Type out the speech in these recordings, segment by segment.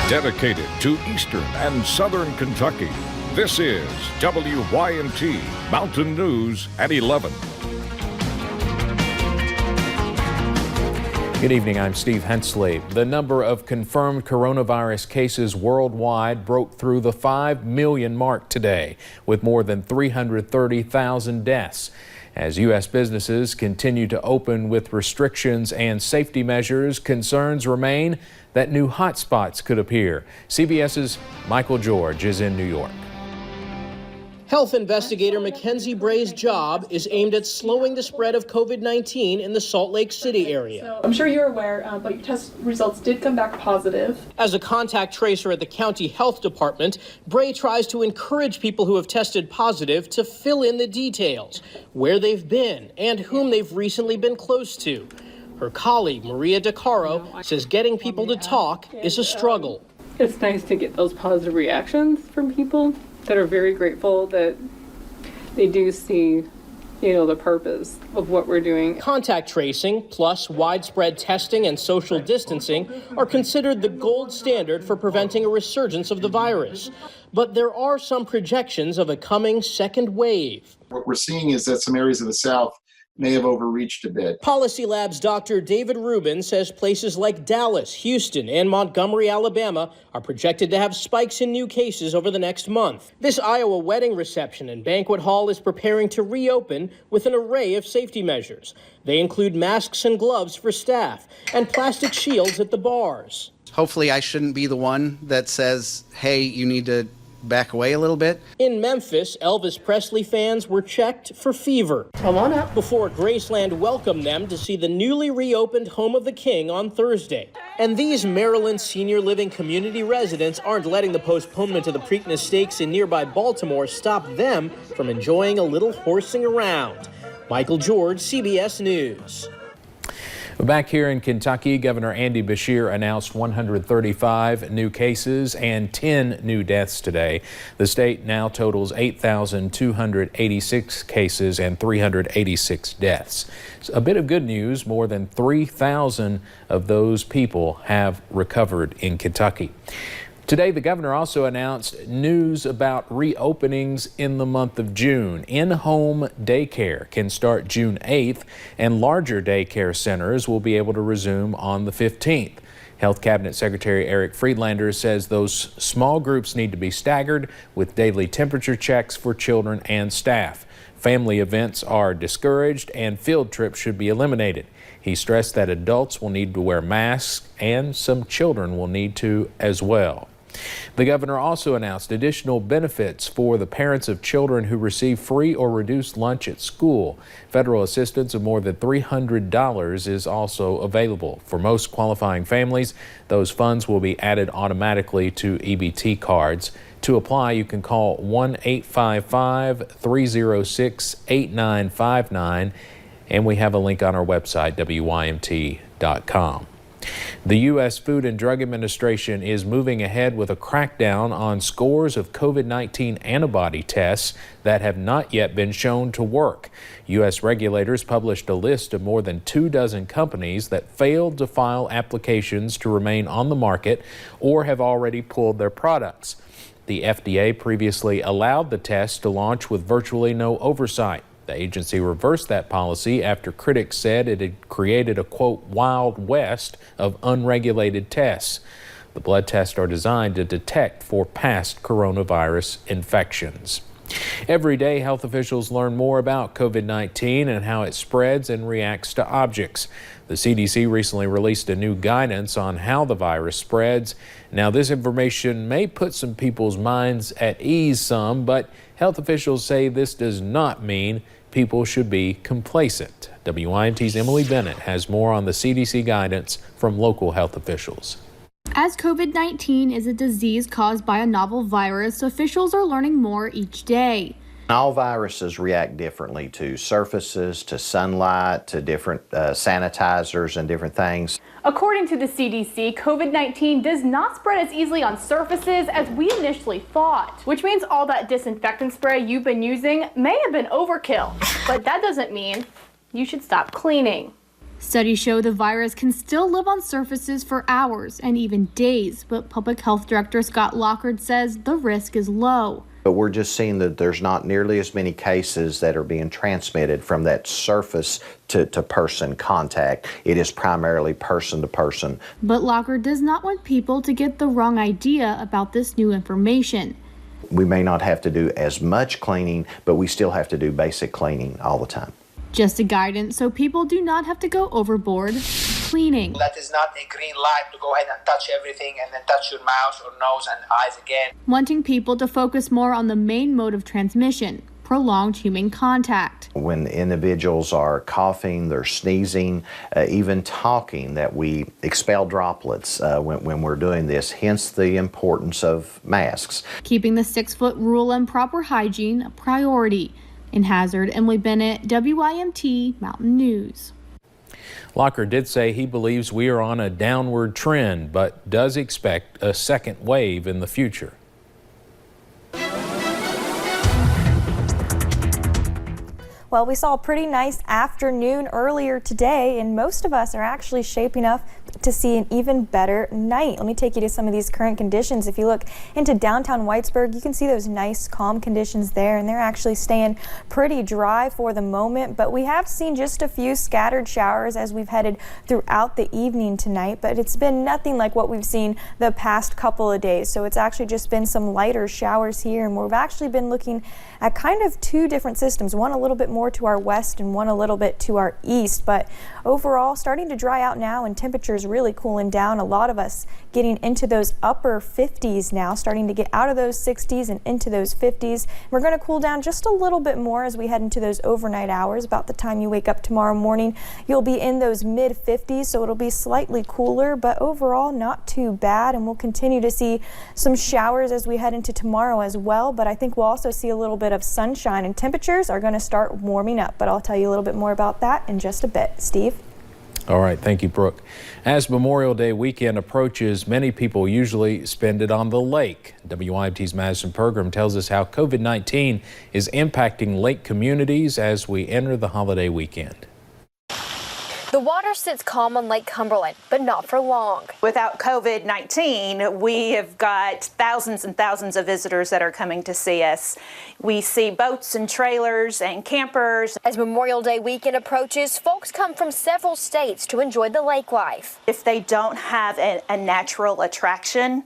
Dedicated to Eastern and Southern Kentucky, this is WYMT Mountain News at 11. Good evening, I'm Steve Hensley. The number of confirmed coronavirus cases worldwide broke through the 5 million mark today, with more than 330,000 deaths. As U.S. businesses continue to open with restrictions and safety measures, concerns remain that new hotspots could appear. CBS's Michael George is in New York. Health investigator Mackenzie Bray's job is aimed at slowing the spread of COVID-19 in the Salt Lake City area. So I'm sure you're aware, but your test results did come back positive. As a contact tracer at the county health department, Bray tries to encourage people who have tested positive to fill in the details, where they've been and whom they've recently been close to. Her colleague, Maria DeCaro, says getting people to talk is a struggle. It's nice to get those positive reactions from people that are very grateful that they do see, the purpose of what we're doing. Contact tracing plus widespread testing and social distancing are considered the gold standard for preventing a resurgence of the virus. But there are some projections of a coming second wave. What we're seeing is that some areas of the South may have overreached a bit. Policy Lab's Dr. David Rubin says places like Dallas, Houston, and Montgomery, Alabama are projected to have spikes in new cases over the next month. This Iowa wedding reception and banquet hall is preparing to reopen with an array of safety measures. They include masks and gloves for staff and plastic shields at the bars. Hopefully I shouldn't be the one that says, hey, you need to back away a little bit. In Memphis, Elvis Presley fans were checked for fever. Come on up. Before Graceland welcomed them to see the newly reopened home of the King on Thursday. And these Maryland senior living community residents aren't letting the postponement of the Preakness Stakes in nearby Baltimore stop them from enjoying a little horsing around. Michael George, CBS News. Back here in Kentucky, Governor Andy Beshear announced 135 new cases and 10 new deaths today. The state now totals 8,286 cases and 386 deaths. A bit of good news, more than 3,000 of those people have recovered in Kentucky. Today, the governor also announced news about reopenings in the month of June. In-home daycare can start June 8th, and larger daycare centers will be able to resume on the 15th. Health Cabinet Secretary Eric Friedlander says those small groups need to be staggered with daily temperature checks for children and staff. Family events are discouraged and field trips should be eliminated. He stressed that adults will need to wear masks and some children will need to as well. The governor also announced additional benefits for the parents of children who receive free or reduced lunch at school. Federal assistance of more than $300 is also available. For most qualifying families, those funds will be added automatically to EBT cards. To apply, you can call 1-855-306-8959, and we have a link on our website, WYMT.com. The U.S. Food and Drug Administration is moving ahead with a crackdown on scores of COVID-19 antibody tests that have not yet been shown to work. U.S. regulators published a list of more than 24 companies that failed to file applications to remain on the market or have already pulled their products. The FDA previously allowed the tests to launch with virtually no oversight. The agency reversed that policy after critics said it had created a, quote, wild west of unregulated tests. The blood tests are designed to detect for past coronavirus infections. Every day, health officials learn more about COVID-19 and how it spreads and reacts to objects. The CDC recently released a new guidance on how the virus spreads. Now, this information may put some people's minds at ease some, but health officials say this does not mean people should be complacent. WYMT's Emily Bennett has more on the CDC guidance from local health officials. As COVID-19 is a disease caused by a novel virus, officials are learning more each day. All viruses react differently to surfaces, to sunlight, to different sanitizers and different things. According to the CDC, COVID-19 does not spread as easily on surfaces as we initially thought, which means all that disinfectant spray you've been using may have been overkill, but that doesn't mean you should stop cleaning. Studies show the virus can still live on surfaces for hours and even days, but Public Health Director Scott Lockard says the risk is low. But we're just seeing that there's not nearly as many cases that are being transmitted from that surface to person contact. It is primarily person to person. But Lockard does not want people to get the wrong idea about this new information. We may not have to do as much cleaning, but we still have to do basic cleaning all the time. Just a guidance so people do not have to go overboard cleaning. That is not a green light to go ahead and touch everything and then touch your mouth or nose and eyes again. Wanting people to focus more on the main mode of transmission, prolonged human contact. When individuals are coughing, they're sneezing, even talking, that we expel droplets when we're doing this, hence the importance of masks. Keeping the 6-foot rule and proper hygiene a priority. In Hazard, Emily Bennett, WYMT Mountain News. Lockard did say he believes we are on a downward trend, but does expect a second wave in the future. Well, we saw a pretty nice afternoon earlier today, and most of us are actually shaping up to see an even better night. Let me take you to some of these current conditions. If you look into downtown Whitesburg, you can see those nice calm conditions there, and they're actually staying pretty dry for the moment, but we have seen just a few scattered showers as we've headed throughout the evening tonight, but it's been nothing like what we've seen the past couple of days. So it's actually just been some lighter showers here, and we've actually been looking at kind of two different systems, one a little bit more to our west and one a little bit to our east, but overall starting to dry out now and temperatures really cooling down. A lot of us getting into those upper 50s now, starting to get out of those 60s and into those 50s. We're going to cool down just a little bit more as we head into those overnight hours. About the time you wake up tomorrow morning, you'll be in those mid 50s, so it'll be slightly cooler, but overall not too bad, and we'll continue to see some showers as we head into tomorrow as well, but I think we'll also see a little bit of sunshine, and temperatures are going to start warming up, but I'll tell you a little bit more about that in just a bit. Steve? All right, thank you, Brooke. As Memorial Day weekend approaches, many people usually spend it on the lake. WYMT's Madison Pergram tells us how COVID-19 is impacting lake communities as we enter the holiday weekend. The water sits calm on Lake Cumberland, but not for long. Without COVID-19, we have got thousands and thousands of visitors that are coming to see us. We see boats and trailers and campers. As Memorial Day weekend approaches, folks come from several states to enjoy the lake life. If they don't have a natural attraction,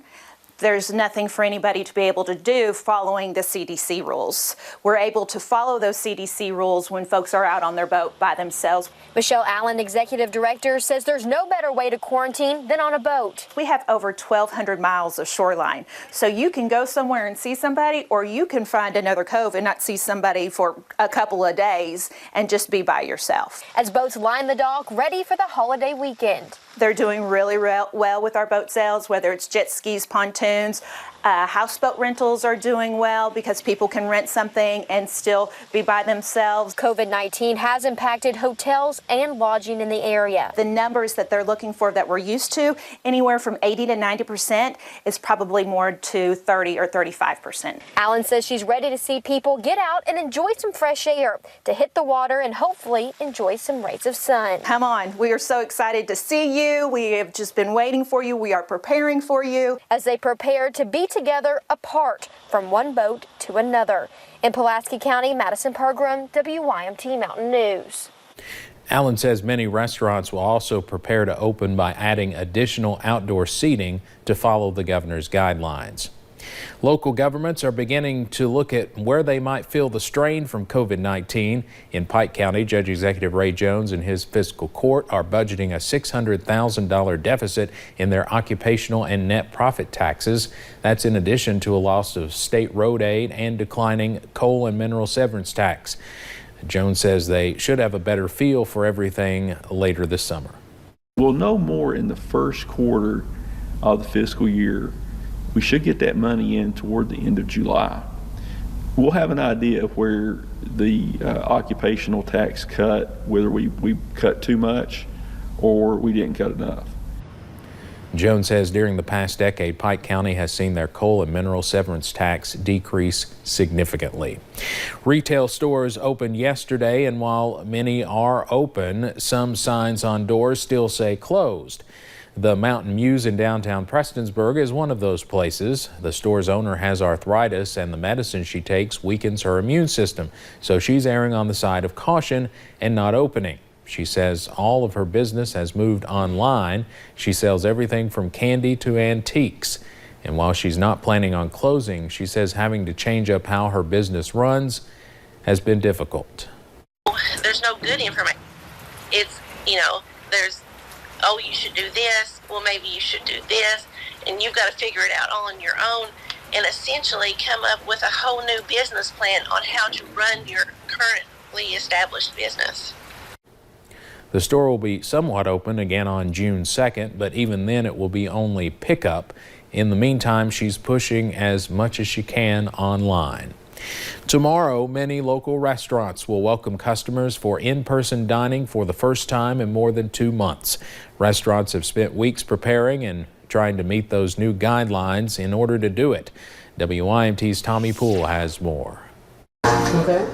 there's nothing for anybody to be able to do following the CDC rules. We're able to follow those CDC rules when folks are out on their boat by themselves. Michelle Allen, Executive Director, says there's no better way to quarantine than on a boat. We have over 1,200 miles of shoreline. So you can go somewhere and see somebody, or you can find another cove and not see somebody for a couple of days and just be by yourself. As boats line the dock, ready for the holiday weekend. They're doing really well with our boat sales, whether it's jet skis, pontoons. Houseboat rentals are doing well because people can rent something and still be by themselves. COVID-19 has impacted hotels and lodging in the area. The numbers that they're looking for that we're used to, anywhere from 80 to 90%, is probably more to 30 or 35%. Allen says she's ready to see people get out and enjoy some fresh air, to hit the water and hopefully enjoy some rays of sun. Come on, we are so excited to see you. We have just been waiting for you. We are preparing for you. As they prepare to be together apart from one boat to another. In Pulaski County, Madison Pergram, WYMT Mountain News. Allen says many restaurants will also prepare to open by adding additional outdoor seating to follow the governor's guidelines. Local governments are beginning to look at where they might feel the strain from COVID-19. In Pike County, Judge Executive Ray Jones and his fiscal court are budgeting a $600,000 deficit in their occupational and net profit taxes. That's in addition to a loss of state road aid and declining coal and mineral severance tax. Jones says they should have a better feel for everything later this summer. We'll know more in the first quarter of the fiscal year. We should get that money in toward the end of July. We'll have an idea of where the occupational tax cut, whether we cut too much or we didn't cut enough. Jones says during the past decade, Pike County has seen their coal and mineral severance tax decrease significantly. Retail stores opened yesterday, and while many are open, some signs on doors still say closed. The Mountain Muse in downtown Prestonsburg is one of those places. The store's owner has arthritis, and the medicine she takes weakens her immune system, so she's erring on the side of caution and not opening. She says all of her business has moved online. She sells everything from candy to antiques. And while she's not planning on closing, she says having to change up how her business runs has been difficult. There's no good information. It's, there's, oh, you should do this. Well, maybe you should do this. And you've got to figure it out all on your own and essentially come up with a whole new business plan on how to run your currently established business. The store will be somewhat open again on June 2nd, but even then it will be only pickup. In the meantime, she's pushing as much as she can online. Tomorrow, many local restaurants will welcome customers for in-person dining for the first time in more than 2 months. Restaurants have spent weeks preparing and trying to meet those new guidelines in order to do it. WYMT's Tommy Poole has more. Okay.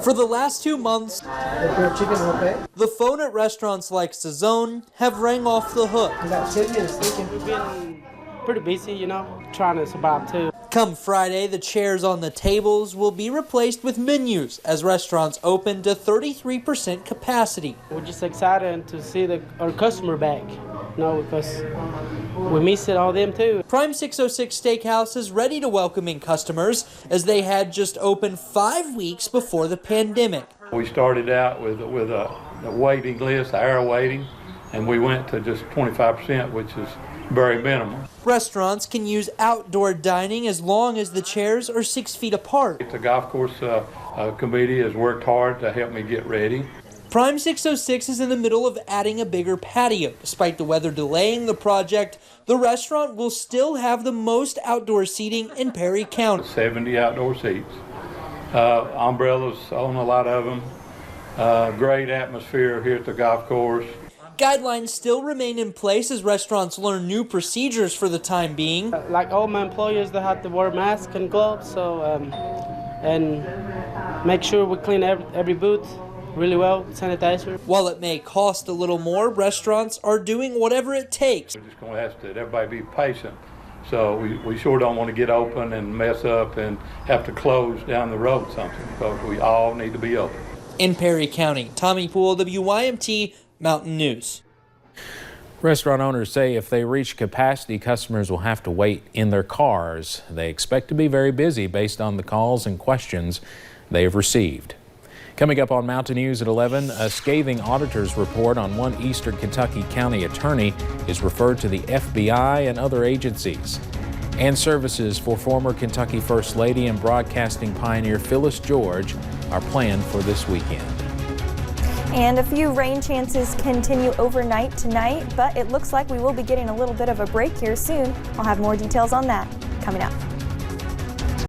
For the last 2 months, the phone at restaurants like Sazone have rang off the hook. We've been pretty busy, trying to survive too. Come Friday, the chairs on the tables will be replaced with menus as restaurants open to 33% capacity. We're just excited to see our customer back, because we miss all them too. Prime 606 Steakhouse is ready to welcoming customers as they had just opened 5 weeks before the pandemic. We started out with a waiting list, hour waiting, and we went to just 25%, which is very minimal. Restaurants can use outdoor dining as long as the chairs are 6 feet apart. The golf course committee has worked hard to help me get ready. Prime 606 is in the middle of adding a bigger patio. Despite the weather delaying the project, the restaurant will still have the most outdoor seating in Perry County. 70 outdoor seats. Umbrellas on a lot of them. Great atmosphere here at the golf course. Guidelines still remain in place as restaurants learn new procedures for the time being. Like all my employees, they have to wear masks and gloves, and make sure we clean every booth really well, sanitizer. While it may cost a little more, restaurants are doing whatever it takes. We're just going to have to everybody be patient. So we sure don't want to get open and mess up and have to close down the road something, because we all need to be open. In Perry County, Tommy Poole, WYMT Mountain News. Restaurant owners say if they reach capacity, customers will have to wait in their cars. They expect to be very busy based on the calls and questions they have received. Coming up on Mountain News at 11, a scathing auditor's report on one Eastern Kentucky county attorney is referred to the FBI and other agencies. And services for former Kentucky First Lady and broadcasting pioneer Phyllis George are planned for this weekend. And a few rain chances continue overnight tonight, but it looks like we will be getting a little bit of a break here soon. I'll have more details on that coming up.